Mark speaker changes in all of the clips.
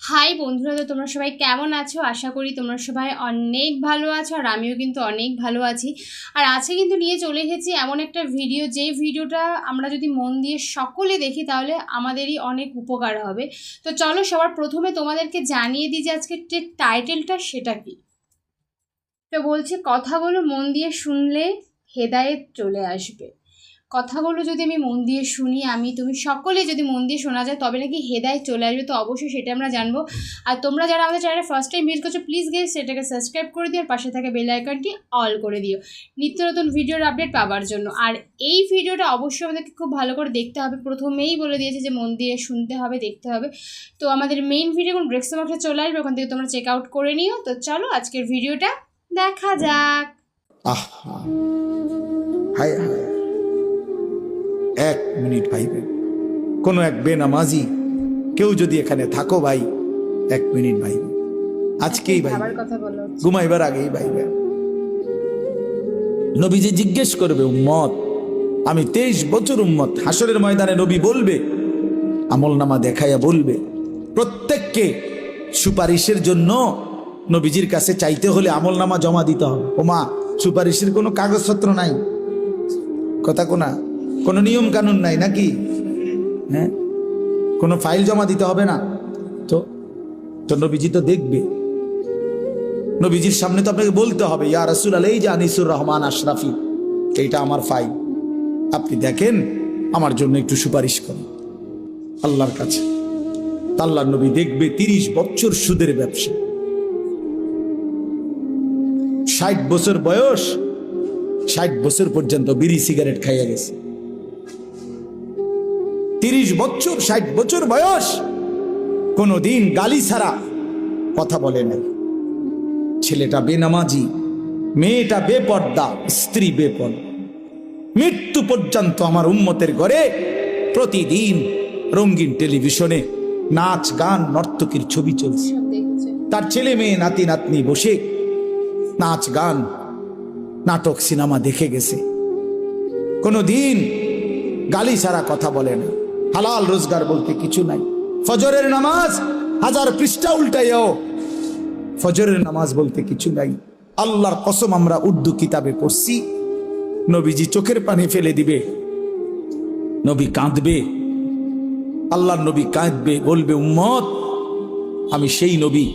Speaker 1: High বন্ধুরা, তো তোমরা সবাই কেমন আছো? আশা করি তোমরা সবাই অনেক ভালো আছো, আর আমিও কিন্তু অনেক ভালো আছি। আর আজকে কিন্তু নিয়ে চলে এসেছি এমন একটা ভিডিও, যে ভিডিওটা আমরা যদি মন দিয়ে সকলে দেখি তাহলে আমাদেরই অনেক উপকার হবে। তো চলো সবার প্রথমে তোমাদেরকে জানিয়ে দিই যে আজকে যে টাইটেলটা সেটা কি। তো বলছে, কথাগুলো মন দিয়ে শুনলে হেদায়েত চলে আসবে। কথাগুলো যদি আমি মন দিয়ে শুনি, তুমি সকলে যদি মন দিয়ে শোনা যায় তবে নাকি হেদায়েত চলে আসবে। তো অবশ্যই সেটা আমরা জানবো। আর তোমরা যারা আমাদের চ্যানেলে ফার্স্ট টাইম ভিজিট করছো, প্লিজ গিয়ে সেটাকে সাবস্ক্রাইব করে দিও, আর পাশে থাকা বেল আইকনটি অল করে দিও নিত্য নতুন ভিডিওর আপডেট পাওয়ার জন্য। আর এই ভিডিওটা অবশ্যই আমাদেরকে খুব ভালো করে দেখতে হবে। প্রথমেই বলে দিয়েছে যে মন দিয়ে শুনতে হবে, দেখতে হবে। তো আমাদের মেইন ভিডিও কোন ব্রেক্স মার্কে চলে আসবে, ওখান থেকে তোমরা চেক আউট করে নিও। তো চলো আজকের ভিডিওটা দেখা যাক।
Speaker 2: হায় হায়, 1 মিনিট ভাইবেন। কোনো এক বেনামাজি কেউ যদি এখানে থাকো ভাই, 1 মিনিট ভাইবেন। আজকেই ভাই, ঘুমাইবার আগেই ভাইবেন। নবীজি জিজ্ঞেস করবে, উম্মত, আমি 23 বছর উম্মত। হাসরের ময়দানে নবী বলবে, আমল নামা দেখাইয়া বলবে, প্রত্যেককে সুপারিশের জন্য নবীজির কাছে চাইতে হলে আমল নামা জমা দিতে হবে। ওমা, সুপারিশের কোনো কাগজপত্র নাই, কথা কোনা, কোনো নিয়ম কানুন নাই নাকি? হ্যাঁ, কোনো ফাইল জমা দিতে হবে না। তো নবীজি তো দেখবে, নবীজির সামনে তো আপনাকে বলতে হবে, ইয়া রাসূলুল্লাহ, এই যে আনিসুর রহমান আশরাফি, এইটা আমার ফাইল, আপনি দেখেন, আমার জন্য একটু সুপারিশ করেন আল্লাহর কাছে। আল্লাহর নবী দেখবে 30 বছর সুদের ব্যবসা, 60 বছর বয়স, 60 বছর পর্যন্ত বিড়ি সিগারেট খাইয়া গেছে। 30 বছর, 60 বছর বয়স, কোনদিন গালি ছাড়া কথা বলে নাই। ছেলেটা বেনামাজি, মেয়েটা বেপর্দা, স্ত্রী বেপর্দা। মৃত্যু পর্যন্ত আমার উম্মতের ঘরে প্রতিদিন রঙিন টেলিভিশনে নাচ গান নর্তকীর ছবি চলছে। তার ছেলে মেয়ে নাতি নাতনি বসে নাচ গান নাটক সিনেমা দেখে গেছে। কোনদিন গালি ছাড়া কথা বলে না। হালাল রোজগার বলতে কিছু নাই। ফজরের নামাজ 1000 পৃষ্ঠা উল্টাইও, ফজরের নামাজ বলতে কিছু নাই। আল্লাহর কসম, আমরা উর্দু কিতাবে পড়ছি, নবীজি চোখের পানি ফেলে দিবে, নবী কাঁদবে, আল্লাহর নবী কাঁদবে, বলবে, উম্মত, আমি সেই নবী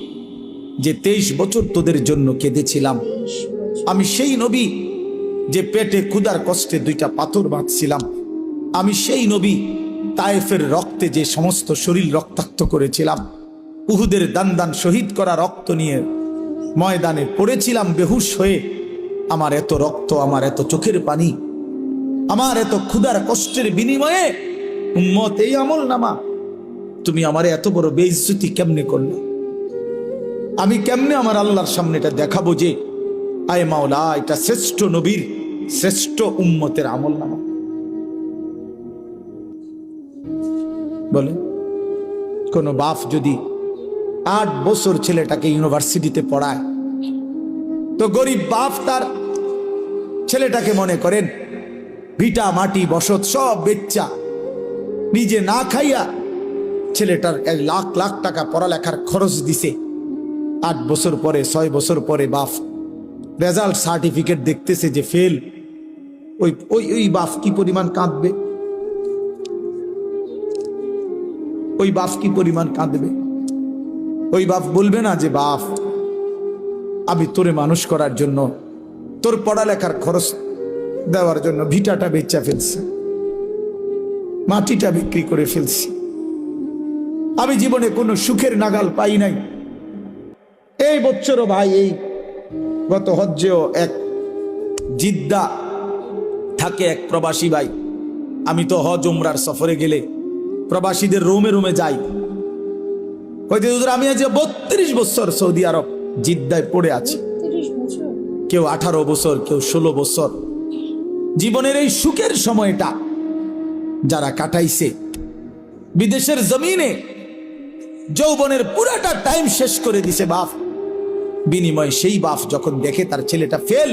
Speaker 2: যে 23 বছর তোদের জন্য কেঁদেছিলাম। আমি সেই নবী যে পেটে ক্ষুধার কষ্টে 2টা পাথর বাঁধছিলাম। আমি সেই নবী তায়েফের রক্তে যে সমস্ত শরীর রক্তাক্ত করেছিলাম। উহুদের দান শহীদ করা রক্ত নিয়ে ময়দানে পড়েছিলাম বেহুশ হয়ে। আমার এত রক্ত, আমার এত চোখের পানি, আমার এত ক্ষুধার কষ্টের বিনিময়ে উম্মত এই আমল নামা, তুমি আমারে এত বড় বেইজ্জতি কেমনে করলে? আমি কেমনে আমার আল্লাহর সামনে এটা দেখাবো যে আয় মাওলা, এটা শ্রেষ্ঠ নবীর, শ্রেষ্ঠ উম্মতের আমল নামা? বলে, কোন বাপ যদি 8 বছর ছেলেটাকে ইউনিভার্সিটিতে পড়ায়, তো গরিব বাপ তার ছেলেটাকে মনে করেন ভিটা মাটি বসত সব বেচ্চা, নিজে না খাইয়া ছেলেটার 1 লাখ লাখ টাকা পড়ালেখার খরচ দিছে। 8 বছর পরে, 6 বছর পরে বাপ রেজাল্ট সার্টিফিকেট দেখতেছে যে ফেল। ওই বাপ কি পরিমাণ কাঁদবে? ওই বাপ কি পরিমাণ কাঁদবে? ওই বাপ বলবে না যে, বাপ, আমি তোরে মানুষ করার জন্য, তোর পড়ালেখার খরচ দেওয়ার জন্য ভিটাটা বেচা ফেলছি, মাটিটা বিক্রি করে ফেলছি, আমি জীবনে কোনো সুখের নাগাল পাই নাই। এই বছরও ভাই, এই গত হজ্জেও এক জিদ্দা থাকে এক প্রবাসী ভাই, আমি তো হজ উমরার সফরে গেলে প্রবাসীদের রুমে রুমে যাই, কইতে হুজুর আমি আজ 32 বছর সৌদি আরব জিদ্দায় পড়ে আছি। কেউ 18 বছর, কেউ 16 বছর। জীবনের এই সুখের সময়টা যারা কাটাইছে বিদেশের জমিনে, যৌবনের পুরাটা টাইম শেষ করে দিছে বাপ, বিনিময়ে সেই বাপ যখন দেখে তার ছেলেটা ফেল,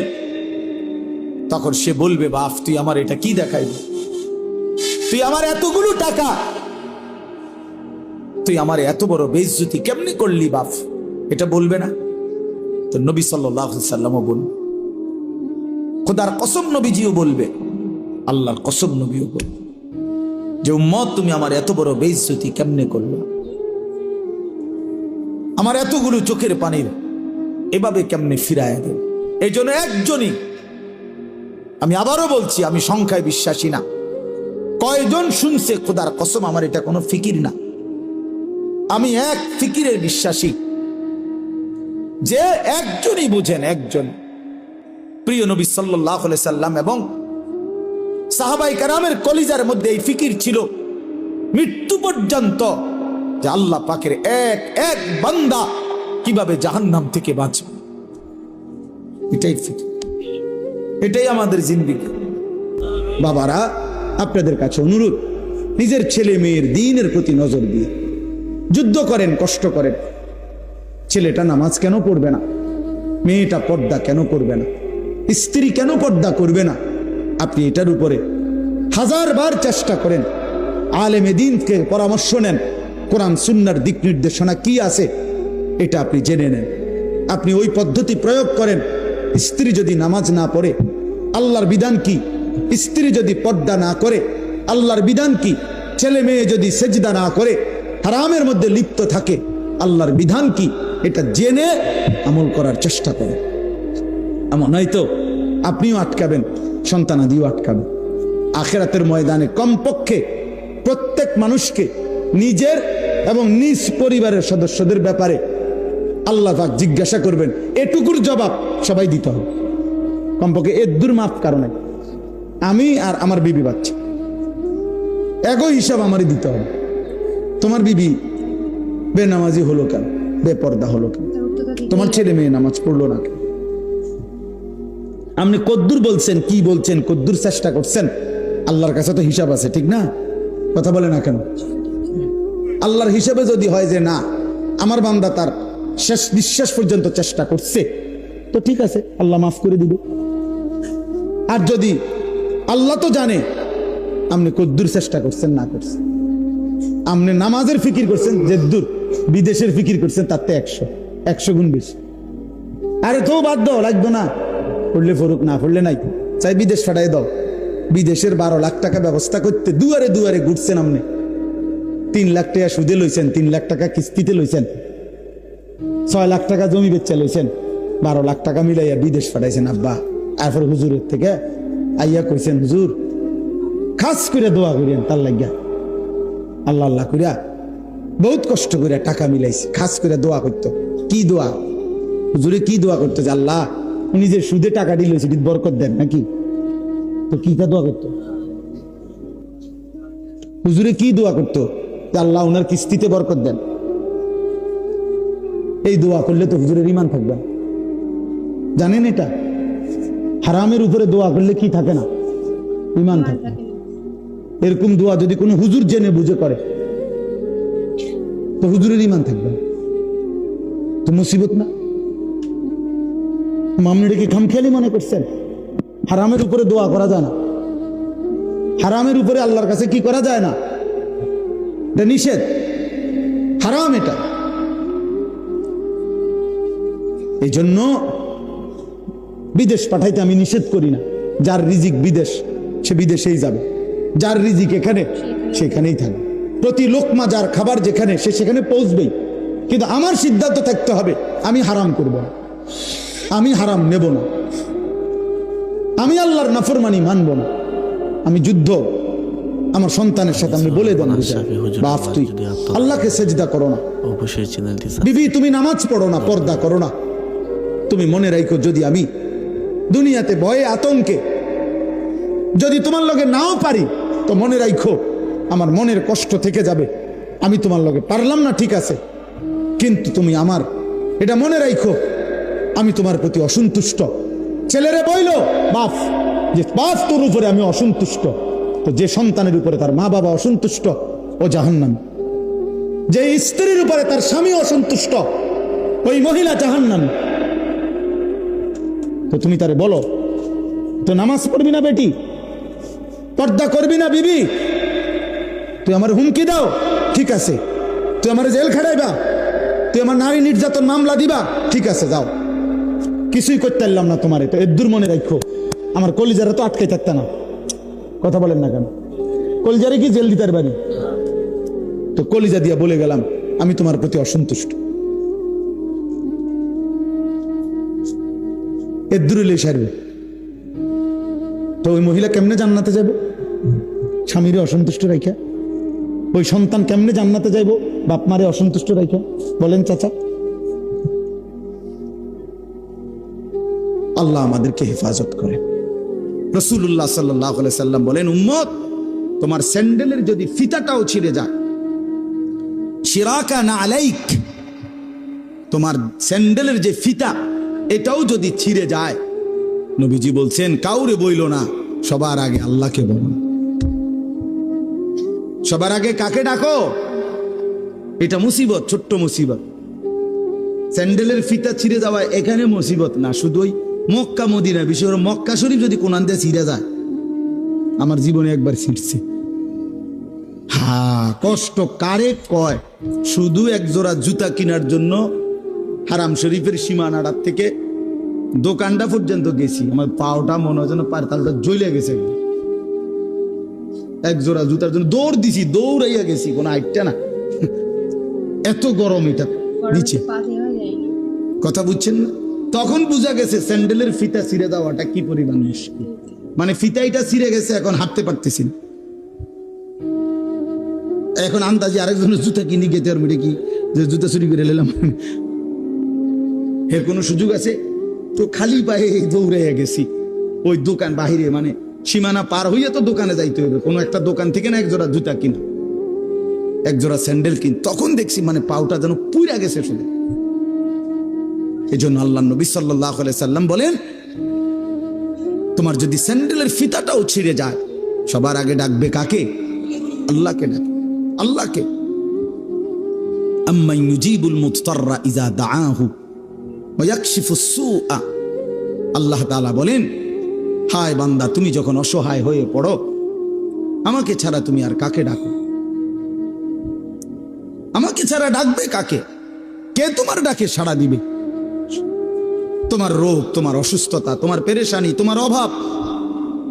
Speaker 2: তখন সে বলবে, বাপ, তুই আমার এটা কি দেখাইবি? তুই আমার এতগুলো টাকা তুই আমার এত বড় বেইজ্জতি কেমনি করলি বাপ, এটা বলবে না? তো নবী সাল্লাল্লাহু আলাইহি সাল্লামও বলবে, খোদার কসম নবীজিও বলবে, আল্লাহর কসম নবীও বলবে যে উম্মত তুমি আমার এত বড় বেইজ্জতি কেমনে করলো, আমার এতগুলো চোখের পানির এভাবে কেমনে ফিরায় দেব। এই জন্য একজনই, আমি আবারও বলছি, আমি সংখ্যায় বিশ্বাসী না, কয়জন শুনছে খোদার কসম আমার এটা কোনো ফিকির না, আমি এক ফিকিরের বিশ্বাসী যে একজনই বুঝেন, একজন প্রিয় নবী সাল্লাল্লাহু আলাইহি সাল্লাম এবং সাহাবায়ে কেরামের কলিজার মধ্যে এই ফিকির ছিল মৃত্যু পর্যন্ত যে আল্লাহ পাকের এক এক বান্দা কিভাবে জাহান্নাম থেকে বাঁচবে। এটাই ফিকির, এটাই আমাদের জিন্দেগি। বাবারা, আপনাদের কাছে অনুরোধ, নিজের ছেলে মেয়ের দ্বীনের প্রতি নজর দিয়ে যুদ্ধ করেন, কষ্ট করেন। ছেলেটা নামাজ কেন পড়বে না? মেয়েটা পর্দা কেন করবে না? স্ত্রী কেন পর্দা করবে না? আপনি এটার উপরে 1000 বার চেষ্টা করেন, আলেমে দ্বীনকে পরামর্শ নেন, কোরআন সুন্নাহর দিক নির্দেশনা কি আছে এটা আপনি জেনে নেন, আপনি ওই পদ্ধতি প্রয়োগ করেন। স্ত্রী যদি নামাজ না পড়ে আল্লাহর বিধান কি? স্ত্রী যদি পর্দা না করে আল্লাহর বিধান কি? ছেলে মেয়ে যদি সেজদা না করে, হারামের মধ্যে লিপ্ত থাকে, আল্লাহর বিধান কি? এটা জেনে আমল করার চেষ্টা করেন। এমন নয়তো আপনিও আটকাবেন, সন্তানাদিও আটকাবেন। আখিরাতের ময়দানে কমপক্ষে প্রত্যেক মানুষকে নিজের এবং নিজ পরিবারের সদস্যদের ব্যাপারে আল্লাহ পাক জিজ্ঞাসা করবেন, এটুকুর জবাব সবাই দিতে হবে। কমপক্ষে এর দূর মাফ কারণে আমি আর আমার বিবি বাচ্চা একই হিসাব আমারই দিতে হবে। তোমার বিবি বেনামাজি হলো কেন, বেপর্দা হলো কেন, তোমার ছেলে মেয়ে নামাজ পড়লো না কেন, আপনি কদ্দুর বলছেন, কি বলছেন, কদ্দুর চেষ্টা করছেন, আল্লাহর কাছে তো হিসাব আছে, ঠিক না? কথা বলে না কেন? আল্লাহর হিসাবে যদি হয় যে না, আমার বান্দা তার শেষ নিঃশ্বাস পর্যন্ত চেষ্টা করছে, তো ঠিক আছে, আল্লাহ মাফ করে দিবে। আর যদি আল্লাহ তো জানে আপনি কদ্দুর চেষ্টা করছেন না করছেন, আপনি নামাজের ফিকির করছেন যে দূর, বিদেশের ফিকির করছেন তার তো 100 গুণ বেশি। আরে তো বাদ দাও, লাগতো না, পড়লে ফরুক, না পড়লে নাই, চাই বিদেশ ফাটাই দাও। বিদেশের 12 লাখ টাকা ব্যবস্থা করতে দুয়ারে দুয়ারে ঘুরছেন, আপনি 3 লাখ টাকা সুদে লইছেন, 3 লাখ টাকা কিস্তিতে লইছেন, 6 লাখ টাকা জমি বেচা লইছেন, 12 লাখ টাকা মিলাইয়া বিদেশ ফাটাইছেন আব্বা। এরপর হুজুরের থেকে আইয়া কইছেন, হুজুর খাস করে দোয়া করিয়েন তার লাগিয়া, আল্লাহ আল্লাহ করিয়া বহুত কষ্ট করে টাকা মিলাইছে, খাস করে দোয়া করতো। কি দোয়া? হুজুরে কি দোয়া করতো যে আল্লাহ উনি যে সুদে টাকা দিল সেটি বরকত দেন নাকি? তো কি দোয়া করতো? হুজুরে কি দোয়া করতো যে আল্লাহ উনার কিস্তিতে বরকত দেন। এই দোয়া করলে তো হুজুরের ঈমান থাকবে, জানেন? এটা হারামের উপরে দোয়া করলে কি থাকে না? ঈমান থাকে। এরকম দোয়া যদি কোনো হুজুর জেনে বুঝে করে তো হুজুরের ঈমান থাকবে, তো মুসিবত না? মামনিটা কি খামখেয়ালি মনে করছেন? হারামের উপরে দোয়া করা যায় না, হারামের উপরে আল্লাহর কাছে কি করা যায় না, এটা নিষেধ, হারাম এটা। এই জন্য বিদেশ পাঠাইতে আমি নিষেধ করি না। যার রিজিক বিদেশ সে বিদেশেই যাবে, যার রিজিক এখানে সেখানেই থাকবে। প্রতি লোকমা যার খাবার যেখানে সে সেখানে পৌঁছবেই। কিন্তু আমার সিদ্ধান্ত থাকতে হবে আমি হারাম করব না, আমি হারাম নেব না, আমি আল্লাহর নাফরমানি মানব না। আমি যুদ্ধ আমার সন্তানের সাথে আমি বলে দেন, বাপ তুই আল্লাহকে সেজদা করো না, বিবি তুমি নামাজ পড়ো না, পর্দা করো না। তুমি মনে রাখো, যদি আমি দুনিয়াতে ভয়ে আতঙ্কে যদি তোমার লগে নাও পারি, তো মনে রাখো আমার মনের কষ্ট থেকে যাবে। আমি তোমার লগে পারলাম না, ঠিক আছে, কিন্তু তুমি আমার এটা মনে রাখো আমি তোমার প্রতি অসন্তুষ্ট। ছেলেরে বইল বাপ যে বাপ তোর উপরে আমি অসন্তুষ্ট, তো যে সন্তানের উপরে তার মা বাবা অসন্তুষ্ট ও জাহান্নামী। যে স্ত্রীর উপরে তার স্বামী অসন্তুষ্ট ওই মহিলা জাহান্নামী। তো তুমি তারে বলো, তো নামাজ পড়বি না বেটি, পর্দা করবি না বিবি, তুই আমার হুমকি দাও, ঠিক আছে, তুই আমার জেল খাটাইবা, তুই আমার নারী নির্যাতন মামলা দিবা, ঠিক আছে যাও, কিছুই করতে পারলাম না তোমার, তো এর দূর মনে রাখো। আমার কলিজারা তো আটকে থাকতে না, কথা বলেন না কেন? কলিজারে কি জেল দিতে পারি? তো কলিজা দিয়া বলে গেলাম আমি তোমার প্রতি অসন্তুষ্ট। এর দূরে লে সারবে তো ওই মহিলা কেমনে জান্নাতে যাব? স্বামীরে অসন্তুষ্ট রাখা। ওই সন্তান কেমনে জান্নাতে যাইব বাপ মারে অসন্তুষ্ট রাখা? বলেন চাচা। আল্লাহ আমাদেরকে হেফাজত করে। রাসূলুল্লাহ সাল্লাল্লাহু আলাইহি সাল্লাম বলেন, উম্মত তোমার স্যান্ডেলের যদি ফিতাটাও ছিঁড়ে যায়, শিরাকা না আলাইক, তোমার স্যান্ডেলের যে ফিতা এটাও যদি ছিঁড়ে যায়, নবীজি বলছেন কাউরে বইল না, সবার আগে আল্লাহকে বলো। সবার আগে কাকে ডাকো? এটা মুসিবত, ছোট্ট মুসিবত। স্যান্ডেলের ফিতা ছিঁড়ে যাওয়া এখানে মুসিবত না, শুধু ওই মক্কা মদিনা, বিশেষ করে মক্কা শরীফ যদি কোনান দিয়ে ছিঁড়ে যায়, আমার জীবনে একবার ছিঁড়ছে। হ্যাঁ, কষ্ট কারে কয়? শুধু এক জোড়া জুতা কেনার জন্য হারাম শরীফের সীমানাটার থেকে দোকানটা পর্যন্ত গেছি, আমার পাওটা মনে হয় যেন পারতালটা জ্বলে গেছে। এক জোড়া জুতার জন্য দৌড় দিছি, দৌড়াইয়া গেছি, কোনো আইটটা না, এত গরম এটা নিচে। কথা বুঝছেন না? তখন বুঝা গেছে স্যান্ডেলের ফিতা ছিঁড়ে দেওয়াটা কি পরিমাণ মুশকিল। মানে ফিতাইটা ছিঁড়ে গেছে, এখন হাঁটতে পারতেছি না। এখন আন্দাজে আরেকজনের জুতা কিনি গেতে আর মিটে কি যে জুতা চুরি করে নিলাম, এর কোনো সুযোগ আছে? তো খালি পায়ে দৌড়ে গেছি ওই দোকান বাহিরে, মানে সীমানা পার হইয়া তো দোকানে যাইতে হবে, কোনো একটা দোকান থেকে না এক জোড়া জুতা কিনা, এক জোড়া স্যান্ডেল কিন। তখন দেখছি মানে পাউটা যেন পুইরা গেছে শুধু। এই জন্য আল্লাহ নবী সাল্লাল্লাহু আলাইহি সাল্লাম বলেন, তোমার যদি স্যান্ডেলের ফিতাটাও ছিঁড়ে যায়, সবার আগে ডাকবে কাকে? আল্লাহকে ডাকবে, আল্লাহকে। আম্মান ইউজিবুল মুদতাররা ইযা দাআহু ওয়া ইয়াকশিফুস সুআ। আল্লাহ তাআলা বলেন, হায় বান্দা, তুমি যখন অসহায় হয়ে পড়ো, আমাকে ছাড়া তুমি আর কাকে ডাকো? আমাকে ছাড়া ডাকবে কাকে? কে তোমার ডাকে সাড়া দিবে? তোমার রোগ, তোমার অসুস্থতা, তোমার পেরেশানি, তোমার অভাব,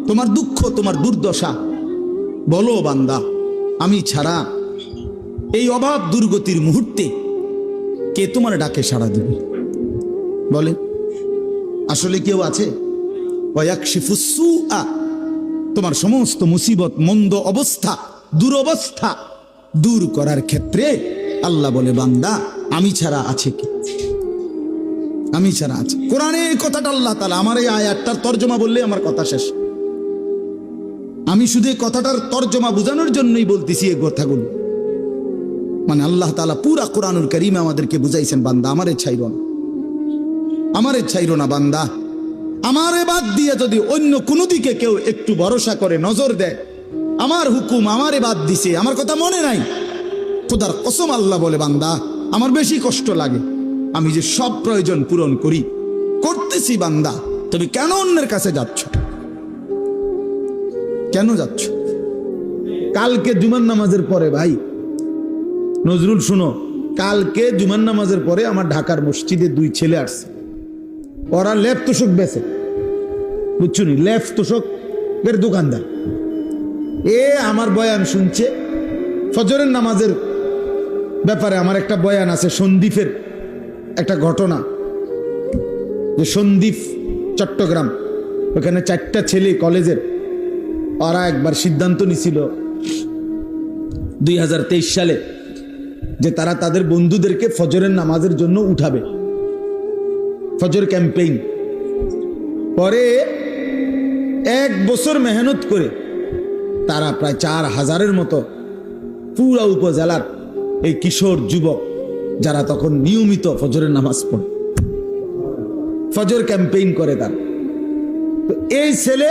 Speaker 2: তোমার দুঃখ, তোমার দুর্দশা, বলো বান্দা, আমি ছাড়া এই অভাব দুর্গতির মুহূর্তে কে তোমার ডাকে সাড়া দিবে? বলে আসলে কেউ আছে? ওয়ায়াকশিফুস সুআ, তোমার সমস্ত মুসিবত, মন্দ অবস্থা, দুরবস্থা দূর করার ক্ষেত্রে আল্লাহ বলে, বান্দা আমি ছাড়া আছে কি? আমি ছাড়া আছে। কোরআনে এই কথাটা আল্লাহ তাআলা, আমার এই আয়াতটার তর্জমা বললে আমার কথা শেষ। আমি শুধু এই কথাটার তর্জমা বোঝানোর জন্যই বলতেছি এই কথাগুলো। মানে আল্লাহ তাআলা পুরা কোরআনুল কারীমে আমাদেরকে বুঝাইছেন, বান্দা আমারে ছাইরো না, আমারে ছাইরো না বান্দা। আমারে বাদ দিয়ে যদি অন্য কোনো দিকে কেউ একটু ভরসা করে, নজর দেয়, আমার হুকুম আমারে বাদ দিছে, আমার কথা মনে নাই, খোদার কসম আল্লাহ বলে, বান্দা আমার বেশি কষ্ট লাগে। আমি যে সব প্রয়োজন পূরণ করি, করতেছি, বান্দা তুমি কেন অন্যের কাছে যাচ্ছ? কেন যাচ্ছ? কালকে জুমার নামাজের পরে, ভাই নজরুল শুনো, কালকে জুমার নামাজের পরে আমার ঢাকার মসজিদে দুই ছেলে আসছে, ওরা লেপ তোষক বেচে, বুঝছো নি, লেপ তোষকের দোকানদার। এ আমার বয়ান শুনছে, ফজরের নামাজের ব্যাপারে আমার একটা বয়ান আছে, সন্দ্বীপের একটা ঘটনা, যে সন্দ্বীপ চট্টগ্রাম, ওখানে 4টা ছেলে কলেজের, ওরা একবার সিদ্ধান্ত নিছিল 2023 সালে যে তারা তাদের বন্ধুদেরকে ফজরের নামাজের জন্য উঠাবে, ফজর ক্যাম্পেইন। পরে 1 বছর মেহনত করে তারা প্রায় 4000-এর মতো পুরা উপজেলার এই কিশোর যুবক, যারা তখন নিয়মিত ফজরের নামাজ পড়ে, ফজর ক্যাম্পেইন করে তার। তো এই ছেলে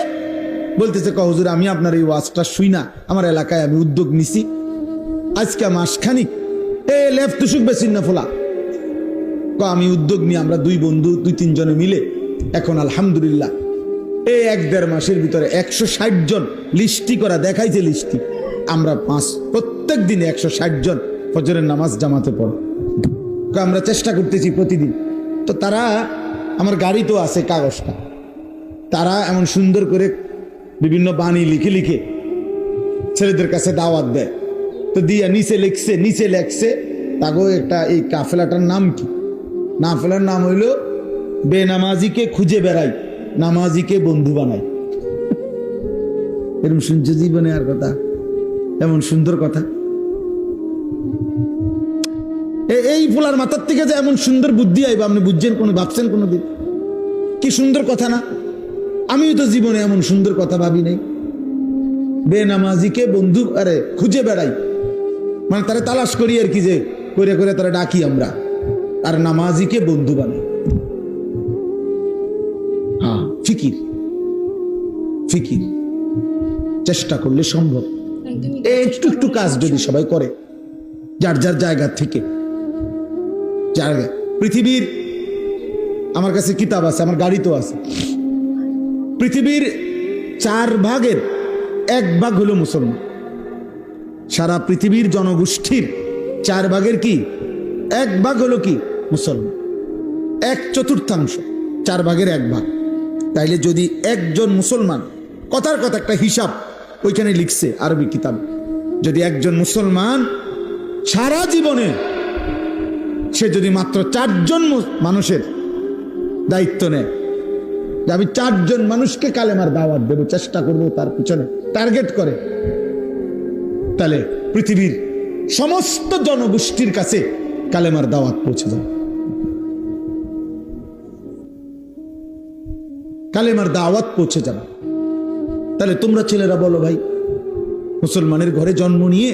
Speaker 2: বলতেছে, হুজুর আমি আপনার এই ওয়াজটা শুই না, আমার এলাকায় আমি উদ্যোগ নিছি, আজকে মাসখানিক এই লেফ তুষুক বেশিন না ফোলা, আমি উদ্যোগ নিয়ে আমরা 2 বন্ধু 2-3 জনে মিলে এখন আলহামদুলিল্লাহ এই 1-1.5 মাসের ভিতরে 160 জন লিস্টি করা দেখাইছে, লিস্টি আমরা প্রত্যেক দিনে 160 জন ফজরের নামাজ জামাতে পড়ো। আমরা চেষ্টা করতেছি প্রতিদিন। তো তারা, আমার গাড়ি তো আছে কাগজটা, তারা এমন সুন্দর করে বিভিন্ন বাণী লিখে লিখে ছেলেদের কাছে দাওয়াত দেয়। তো দিয়া নিচে লেখছে তাগো একটা, এই কাফেলাটার নাম কি? কাফেলার নাম হইল বেনামাজিকে খুঁজে বেড়াই, নামাজিকে বন্ধু বানাই। এরকম শুনছে জীবনে আর কথা? এমন সুন্দর কথা এই ফুলার মাথার থেকে যে এমন সুন্দর বুদ্ধি আইবা, আপনি বুঝছেন কোনো, ভাবছেন কোনোদিন? কি সুন্দর কথা না? আমিও তো জীবনে এমন সুন্দর কথা ভাবি নাই। বেনামাজিকে বন্ধু খুঁজে বেড়াই, মানে তারা তালাশ করি আর কি, যে করে করে তারা ডাকি আমরা, আর নামাজিকে বন্ধু বানাই। হ্যাঁ, ফিকির চেষ্টা করলে সম্ভব। একটু একটু কাজ যদি সবাই করে যার যার জায়গা থেকে। পৃথিবীর, আমার কাছে কিতাব আছে, আমার গাড়ি তো আছে, পৃথিবীর 4 ভাগের 1 ভাগ হলো মুসলমান। সারা পৃথিবীর জনগোষ্ঠীর 4 ভাগের কি 1 ভাগ হলো কি মুসলমান। 1/4, 4 ভাগের 1 ভাগ। তাইলে যদি একজন মুসলমান, কথার কথা একটা হিসাব ওইখানে লিখছে আরবি কিতাব, যদি একজন মুসলমান সারা জীবনে সে যদি মাত্র 4 জন মানুষের দায়িত্ব নেয়, যে আমি 4 জন মানুষকে কালেমার দাওয়াত দেব, চেষ্টা করবো, তার পিছনে টার্গেট করে, তাহলে পৃথিবীর সমস্ত জনগোষ্ঠীর কাছে কালেমার দাওয়াত পৌঁছে যাবে। কালেমার দাওয়াত পৌঁছে যাবে। তাহলে তোমরা ছেলেরা বলো ভাই, মুসলমানের ঘরে জন্ম নিয়ে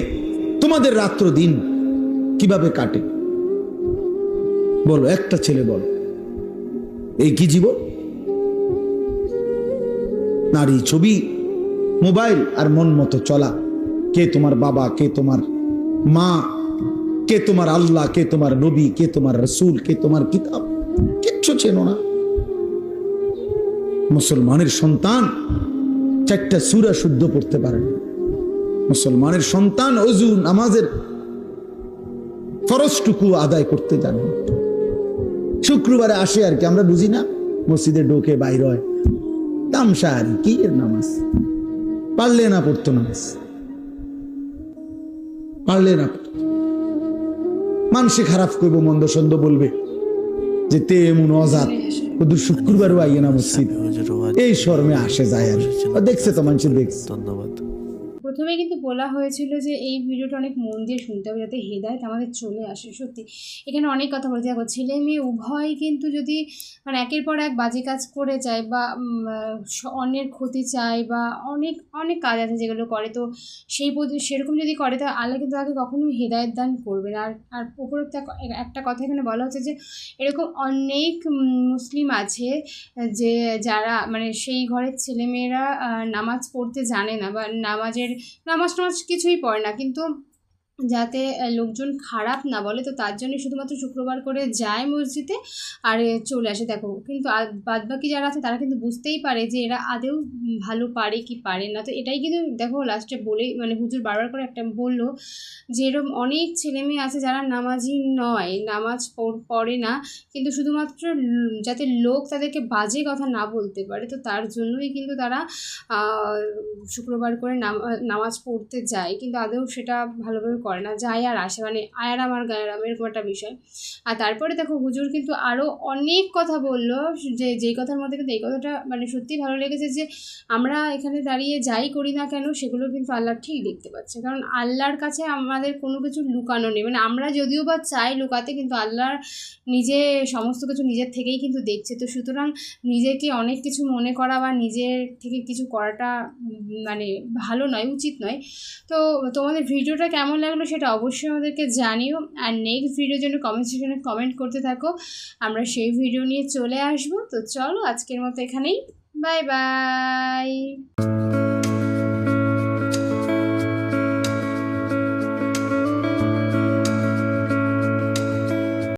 Speaker 2: তোমাদের রাত্র দিন কিভাবে কাটে? বলো, একটা ছেলে বলো, এই কি জীবন? নারী, ছবি, মোবাইল আর মন মতো চলা। কে তোমার বাবা, কে তোমার মা, কে তোমার আল্লাহ, কে তোমার নবী, কে তোমার রসুল, কে তোমার কিতাব, কিচ্ছু চেনো না। মুসলমানের সন্তান 4টা সূরা শুদ্ধ পড়তে পারে না। মুসলমানের সন্তান ওযু নামাজের ফরজটুকু আদায় করতে জানে না। শুক্রবারে আসে আর কি, আমরা বুঝি না, মসজিদে ঢোকে বাইর হয়, তামসা আর কি এর নামাজ, পারলে না পড়তো নামাজ, পারলে না পড়তো। মানুষে খারাপ করবো, মন্দ সন্দ বলবে যে তে এমন অজাত, শুক্রবারও আইয়ে না মসজিদ, এই শর্মে আসে যায়। আর দেখছে তো মানুষ দেখছে।
Speaker 3: ধন্যবাদ।
Speaker 1: প্রথমে কিন্তু বলা হয়েছিল যে এই ভিডিওটা অনেক মন দিয়ে শুনতে হবে যাতে হেদায়েত আমাদের চলে আসে। সত্যি এখানে অনেক কথা বলতে দেখো, ছেলে মেয়ে উভয় কিন্তু যদি মানে একের পর এক বাজে কাজ করে যায় বা অন্যের ক্ষতি চায় বা অনেক অনেক কাজ আছে যেগুলো করে, তো সেরকম যদি করে তো আল্লাহ কিন্তু তাকে কখনোই হেদায়েত দান করবে না। আর উপরোক্ত একটা কথা এখানে বলা হচ্ছে যে এরকম অনেক মুসলিম আছে যে যারা মানে সেই ঘরের ছেলেমেয়েরা নামাজ পড়তে জানে না বা নামাজ কিছুই পড়ে না, কিন্তু যাতে লোকজন খারাপ না বলে তো তার জন্য শুধুমাত্র শুক্রবার করে যায় মসজিদে আর চলে আসে। দেখো কিন্তু বাদবাকি যারা আছে তারা কিন্তু বুঝতেই পারে যে এরা আদেও ভালো পারে কি পারে না। তো এটাই কিন্তু দেখো লাস্টে বলেই মানে হুজুর বারবার করে একটা বললো যে এরকম অনেক ছেলেমেয়ে আছে যারা নামাজি নয়, নামাজ পড়ে না, কিন্তু শুধুমাত্র যাতে লোক তাদেরকে বাজে কথা না বলতে পারে, তো তার জন্যই কিন্তু তারা শুক্রবার করে নামাজ পড়তে যায়, কিন্তু আদেও সেটা ভালোভাবে করে না, যায় আর আসে, মানে আয়ারাম আর গায়ারাম এরকম একটা বিষয়। আর তারপরে দেখো হুজুর কিন্তু আরও অনেক কথা বললো, যেই কথার মধ্যে কিন্তু এই কথাটা মানে সত্যিই ভালো লেগেছে যে আমরা এখানে দাঁড়িয়ে যাই করি না কেন সেগুলো কিন্তু আল্লাহ ঠিক দেখতে পাচ্ছে, কারণ আল্লাহর কাছে আমাদের কোনো কিছু লুকানো নেই। মানে আমরা যদিও বা চাই লুকাতে, কিন্তু আল্লাহর নিজে সমস্ত কিছু নিজের থেকেই কিন্তু দেখছে। তো সুতরাং নিজেকে অনেক কিছু মনে করা বা নিজের থেকে কিছু করাটা মানে ভালো নয়, উচিত নয়। তো তোমাদের ভিডিওটা কেমন লাগলো সেটা অবশ্যই আমাদেরকে জানিও, আর নেক্সট ভিডিওর জন্য কমেন্ট সেকশনে কমেন্ট করতে থাকো, আমরা সেই ভিডিও নিয়ে চলে আসবো। তো চলো আজকের মতো এখানেই, বাই বাই।